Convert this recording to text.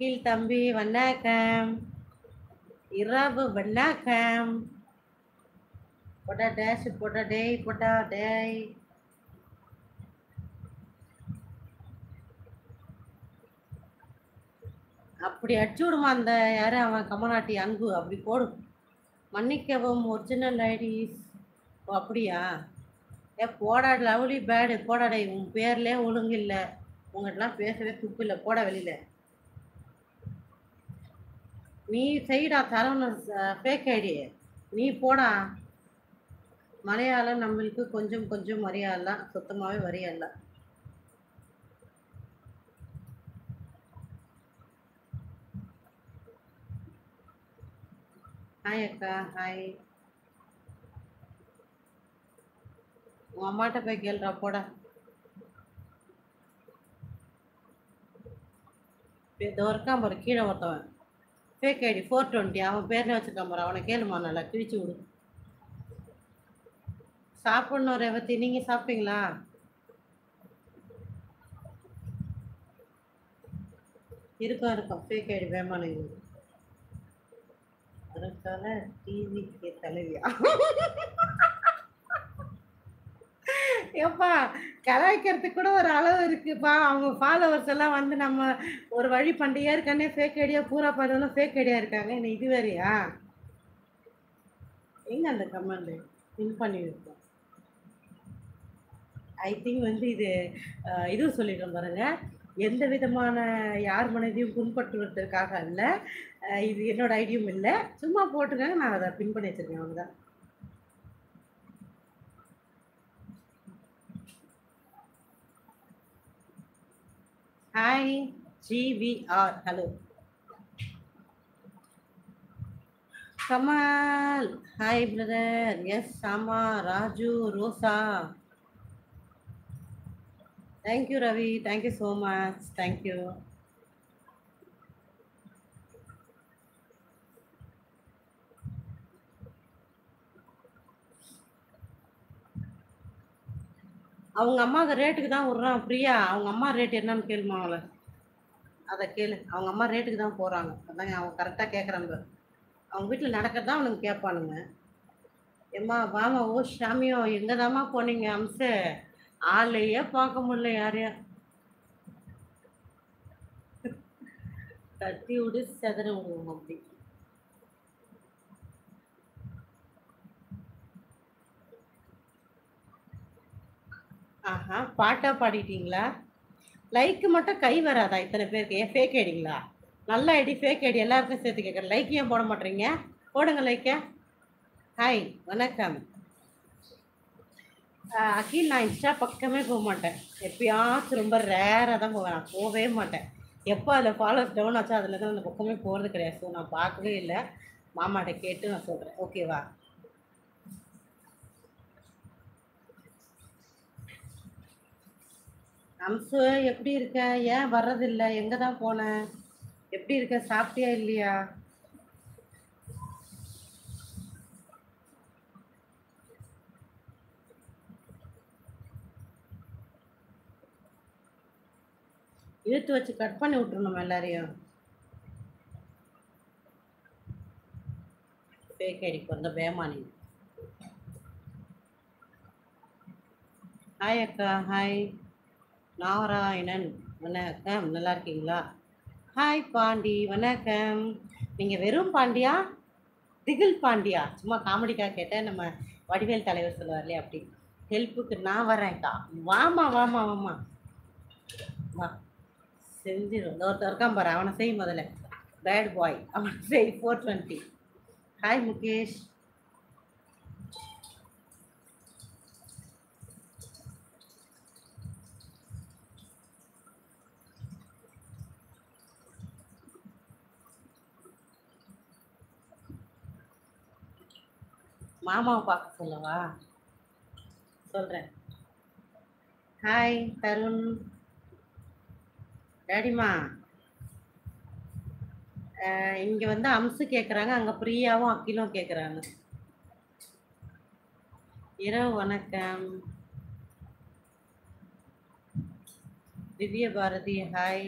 அகில் தம்பி வணக்கம். இரவு வணக்கம். போடா டேஷ் போடா டேய் போடா டேய். அப்படி அடிச்சு விடுமா அந்த யாரு அவன் கமநாட்டி அங்கு அப்படி போடும். மன்னிக்கவும் ஒரிஜினல் ஐடிஸ். ஓ அப்படியா? ஏ போடா லவ்லி பேடு போடாடே, உன் பேர்லேயே ஒழுங்கு இல்லை, உங்கள்கிட்டலாம் பேசவே துப்பு இல்லை, போட வெளியில. நீ செய்டா சரவணன் ஃபேக் ஐடி, நீ போடா. மலையாளம் நம்மளுக்கு கொஞ்சம் கொஞ்சம் வரையல, சுத்தமாகவே வரையல. ஹாய் அக்கா ஹாய். உன் அம்மாட்ட போய் கேள்றா போடா. இதோ இருக்கான் பாரு கீழே ஒருத்தவன் ஃபேக் ஐடி 420, அவன் பேர்ல வச்சுருக்கான் பாரு, அவனை கேளுமா நல்லா கிழிச்சு விடு. சாப்பிடணும் ரேவதி, நீங்கள் சாப்பிட்டீங்களா? இருக்கும் இருக்கும் ஃபேக் ஐடி வேமானுங்க. அதற்கான டிவிக்கு தலைவியா? ஏப்பா கலாய்க்கிறதுக்கு கூட ஒரு அளவு இருக்குப்பா. அவங்க ஃபாலோவர்ஸ் எல்லாம் வந்து நம்ம ஒரு வழி பண்டிகையா இருக்கானே ஃபேக் ஐடியா பூரா பார்த்தோம்னா ஃபேக் ஐடியா இருக்காங்க. என்ன இது வேறையா? எங்க அந்த கமெண்ட் பின் பண்ணியிருக்கோம். ஐ திங்க் வந்து இது சொல்லிடுறோம் பாருங்க, எந்த விதமான யார் மனதையும் புண்பட்டுவதற்காக அல்ல, இது என்னோட ஐடியும் இல்லை, சும்மா போட்டுருக்காங்க, நான் அதை பின் பண்ணி வச்சிருக்கேன் அவ்வளோதான். Hi GVR, hello Kamal, hi brother. Yes Shama, Raju, Rosa, thank you Ravi, thank you so much, thank you. அவங்க அம்மாவுக்கு ரேட்டுக்கு தான் விட்றான் பிரியா. அவங்க அம்மா ரேட் என்னன்னு கேளுமா அவளை, அதை கேளு. அவங்க அம்மா ரேட்டுக்கு தான் போகிறாங்க, அதாங்க அவங்க கரெக்டாக கேட்குறாங்க. அவங்க வீட்டில் நடக்கிறதா அவனுங்க கேட்பானுங்க. ஏம்மா வாமா, ஓ ஷாமியோ எங்கே தாம்மா போனீங்க அம்சு, ஆளையே பார்க்க முடியல யாரையா. தட்டி விடு செதற விடுவோம் அப்படி. ஆஹா, பாட்டா பாடிட்டீங்களா? லைக்கு மட்டும் கை வராதா இத்தனை பேருக்கு? ஏன் ஃபேக் ஐடிங்களா? நல்ல ஐடி ஃபேக் ஐடி எல்லாருக்கும் சேர்த்து கேட்குறேன். லைக் ஏன் போட மாட்டேறீங்க? போடுங்க லைக்க. ஹாய் வணக்கம். அகில், நான் இன்ஸ்டா பக்கமே போக மாட்டேன், எப்பயாச்சும் ரொம்ப ரேராக தான் போவேன், நான் போகவே மாட்டேன். எப்போ அதில் ஃபாலோவர்ஸ் டவுன் ஆச்சோ அதில் தான் அந்த பக்கமே போகிறது கிடையாது. ஸோ நான் பார்க்கவே இல்லை. மாமாட்ட கேட்டு நான் சொல்கிறேன், ஓகேவா? அம்சு எப்படி இருக்க? ஏன் வர்றதில்லை? எங்கே தான் போனேன்? எப்படி இருக்க? சாப்பிட்டியா இல்லையா? இழுத்து வச்சு கட் பண்ணி விட்டுருணும் எல்லாரையும். ஃபேக் ஐடிக்கு வந்த பேமானி. ஹாய் அக்கா ஹாய். நாராயணன் வணக்கம், நல்லா இருக்கீங்களா? ஹாய் பாண்டி வணக்கம். நீங்கள் வெறும் பாண்டியா, திகில் பாண்டியா? சும்மா காமெடிக்காக கேட்டேன், நம்ம வடிவேல் தலைவர் சொல்லுவார்லையே அப்படி. ஹெல்ப்புக்கு நான் வரேன்க்கா, வாமா வாமா வாமா வா, செஞ்சிடும். இந்த ஒருத்தர் இருக்கான் பாரு, அவனை செய் முதல்ல, பேட் பாய், அவனை செய் 420. ஹாய் முகேஷ். மாமாவை பார்க்க சொல்லவா? சொல்கிறேன். ஹாய் தருண். டேடிமா, இங்கே வந்து அம்சு கேட்குறாங்க, அங்கே பிரியாவும் அக்கிலும் கேட்குறாங்க. இரவு வணக்கம். திவ்ய பாரதி ஹாய்.